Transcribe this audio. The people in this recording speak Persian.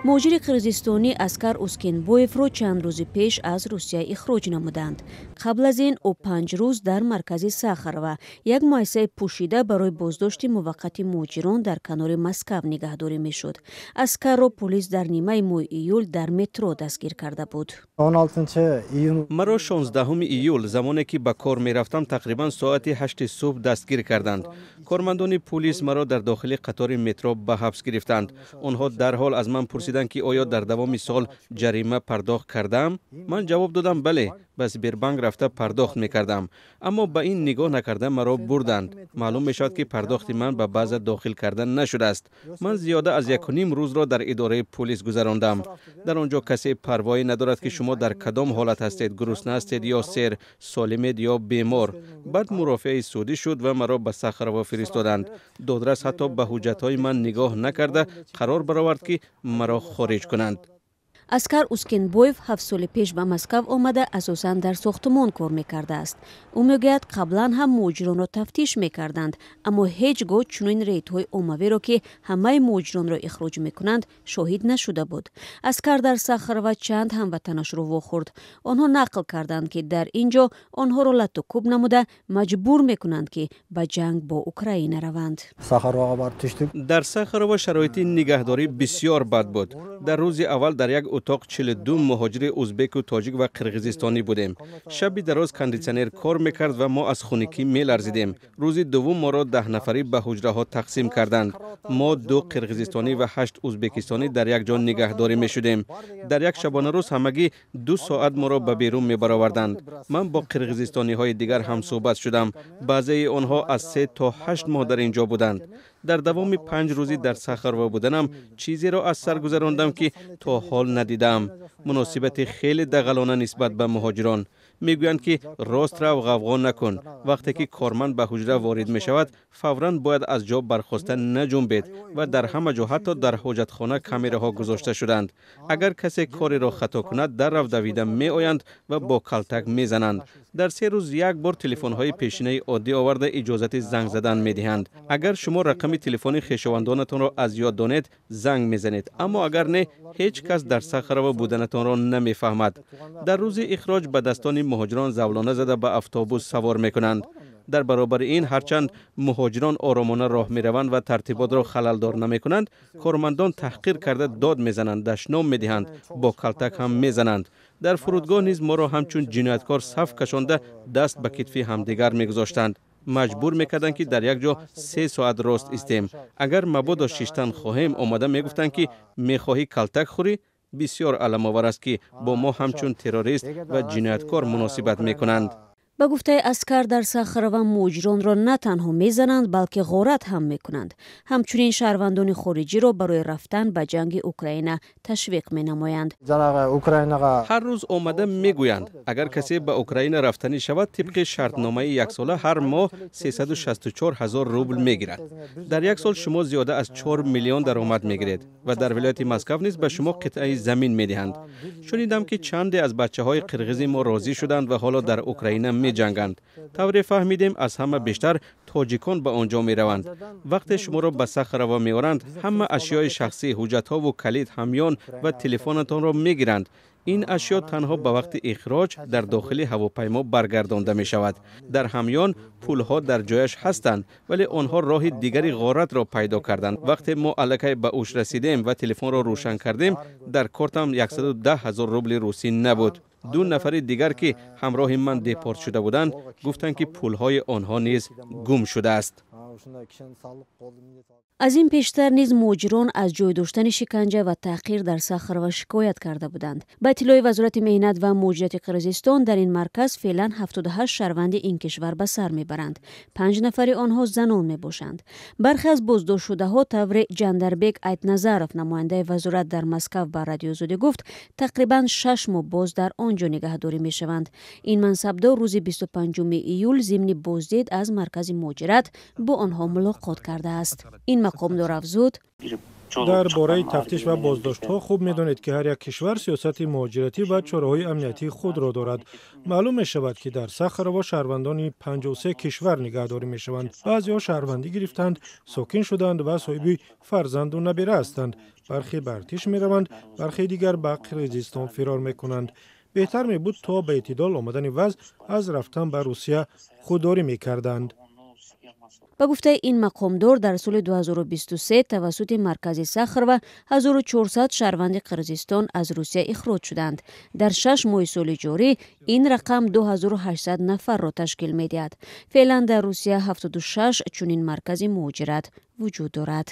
مهاجر قرغیزستانی اسکر اوسکینبویف رو چند روز پیش از روسیه اخراج نمودند. قبل از این او 5 روز در مرکز ساخر و یک مؤسسه پوشیده برای بازداشت موقت مهاجران در کنار مسکو نگهداری میشد. اسکر رو پلیس در نیمه ماه ایول در مترو دستگیر کرده بود. مرا 16 ایول زمانی که به کار می رفتم تقریبا ساعت 8 صبح دستگیر کردند. کارمندان پلیس مرا در داخل قطار مترو به حبس گرفتند. آنها در حال از من پرسیدند که آیا در دوام سال جریمه پرداخت کردم؟ من جواب دادم بله، بس بربنگ رفته پرداخت میکردم، اما به این نگاه نکرده مرا بردند. معلوم میشد که پرداخت من به باز داخل کردن نشده است. من زیاده از 1.5 روز را در اداره پلیس گذراندم. در آنجا کسی پروایی ندارد که شما در کدام حالت هستید، گرسنه هستید یا سیر، سالمید یا بیمار. بعد مرافعه سودی شد و مرا به ساخروا فرستادند. دادرس حتی به حجت‌های من نگاه نکرده قرار برآورد که مرا خارج کنند. اسکر اوسکینبویف 7 سال پیش به مسکو آمده اساساً در ساختمان کار میکرده است. او میگوید قبلا هم مهاجران را تفتیش میکردند، اما هیچگاه چنین ریت‌های عمومی را که همه مهاجران را اخراج میکنند شاهد نشده بود. اسکر در ساخروا چند هموطنش را واخورد. آنها نقل کردند که در اینجا آنها را لط و کوب نموده مجبور میکنند که به جنگ با اوکراین روند. در ساخروا شرایط نگهداری بسیار بد بود. در روز اول در یک اتاق 42 مهاجر ازبک و تاجیک و قرغیزستانی بودیم. شب دراز کاندیسیونر کار میکرد و ما از خنکی میلرزیدیم. روز دوم ما را 10 نفری به حجره ها تقسیم کردند. ما 2 قرغیزستانی و 8 ازبکستانی در یک جا نگهداری میشدیم. در یک شبانه روز همگی 2 ساعت ما را به بیرون میبرآوردند. من با قرغیزستانی های دیگر هم صحبت شدم. بعضی آنها از 3 تا 8 ماه در اینجا بودند. در دوام 5 روزی در ساخروا بودنم چیزی را از سر گذراندم که تا حال ندیدم. مناسبت خیلی دغلانه نسبت به مهاجران. میگویند که راست رو غوغا نکن. وقتی که کارمند به حجره وارد می شود فوراً باید از جا برخاسته نجنبید و در همه جا حتی در حاجتخانه کامراها گذاشته شدند. اگر کسی کاری را خطا کند در رو دویده می آیند و با کلتک می زنند. در 3 روز یک بار تلفن های پیشینه عادی آورده اجازت زنگ زدن می دهند. اگر شما رقم تلفن خویشاوندانتان را از یاد دانید زنگ می زنید، اما اگر نه هیچ کس در ساخروا بودنتان را نمی فهمد. در روز اخراج به دستان مهاجران زولانه زده به اتوبوس سوار می کنند. در برابر این هرچند مهاجران آرامانه راه می روند و ترتیبات را خللدار نمی کنند، کارمندان تحقیر کرده داد می زنند، دشنام می دهند، با کلتک هم می زنند. در فرودگاه نیز ما را همچون جنایتکار صف کشانده دست به کتفی همدیگر می گذاشتند. مجبور میکردند که در یک جا 3 ساعت راست ایستیم. اگر مبادا شیشتن خواهیم آمده میگفتند که میخواهی کلتک خوری. بسیار علم آور است که با ما همچون تروریست و جنایتکار مناسبت میکنند. به گفته اسکر در ساخروا مهاجران را نه تنها میزنند بلکه غارت هم میکنند. همچنین شهروندان خارجی را برای رفتن به جنگ اوکراین تشویق مینمایند. هر روز آمده میگویند اگر کسی به اوکراین رفتنی شود طبق شرطنامه 1 ساله هر ماه 364,000 روبل میگیرد. در 1 سال شما زیاده از 4 میلیون درآمد میگیرید و در ولایت مسکو نیز به شما قطعه زمین میدهند. شنیدم که چندی از بچه‌های قرغیز ما راضی شدند و حالا در اوکراین می جنگند. طوری فهمیدیم از همه بیشتر تاجیکان به آنجا می روند. وقتی شما را به ساخروا می آورند همه اشیای شخصی، حجت ها و کلید، همیان و تلفنتان را می گیرند. این اشیا تنها به وقت اخراج در داخل هواپیما برگردانده می شود. در همیان پول ها در جایش هستند ولی آنها راه دیگری غارت را پیدا کردند. وقتی ما الکی به اوش رسیدیم و تلفن را روشن کردیم در کارتم 110,000 روبل روسی نبود. 2 نفر دیگر که همراه من دیپورت شده بودند گفتند که پولهای آنها نیز گم شده است. از این پیشتر نیز مهاجران از جای داشتن شکنجه و تحقیر در ساخروا شکایت کرده بودند. به اطلاع وزارت مهنت و مهاجرت قرغیزستان در این مرکز فعلا 78 شهروند این کشور به سر میبرند. 5 نفر آنها زنان میباشند. برخی از بازداشت شده ها طور جندربک ایتنظرف نماینده وزارت در مسکو به رادیو زوده گفت تقریبا 6 ماه باز در آنجا نگهداری میشوند. این منصبدار روز 25 ایول ضمن بازدید از مرکز مهاجرت با آنها ملاقات کرده است. این مقامدار افزود در باره تفتیش و بازداشت‌ها خوب می‌دانید که هر یک کشور سیاست مهاجرتی و چاره‌های امنیتی خود را دارد. معلوم می‌شود که در سخروا شهروندان 53 کشور نگهداری می‌شوند. بعضی‌ها شهروندی گرفتند، ساکن شدند و صاحب فرزند و نبیره هستند. برخی به ارتش می‌روند، برخی دیگر به قرقیزستان فرار می‌کنند. بهتر می‌بود تا به اعتدال آمدن وضع از رفتن به روسیه خودداری می‌کردند. به گفته این مقامدار در سال 2023 توسط مرکز صخر و 1400 شهروند قرقیزستان از روسیه اخراج شدند. در 6 ماه سال جاری این رقم 2800 نفر را تشکیل می‌دهد. فعلا در روسیه 76 چنین مرکز مهاجرت وجود دارد.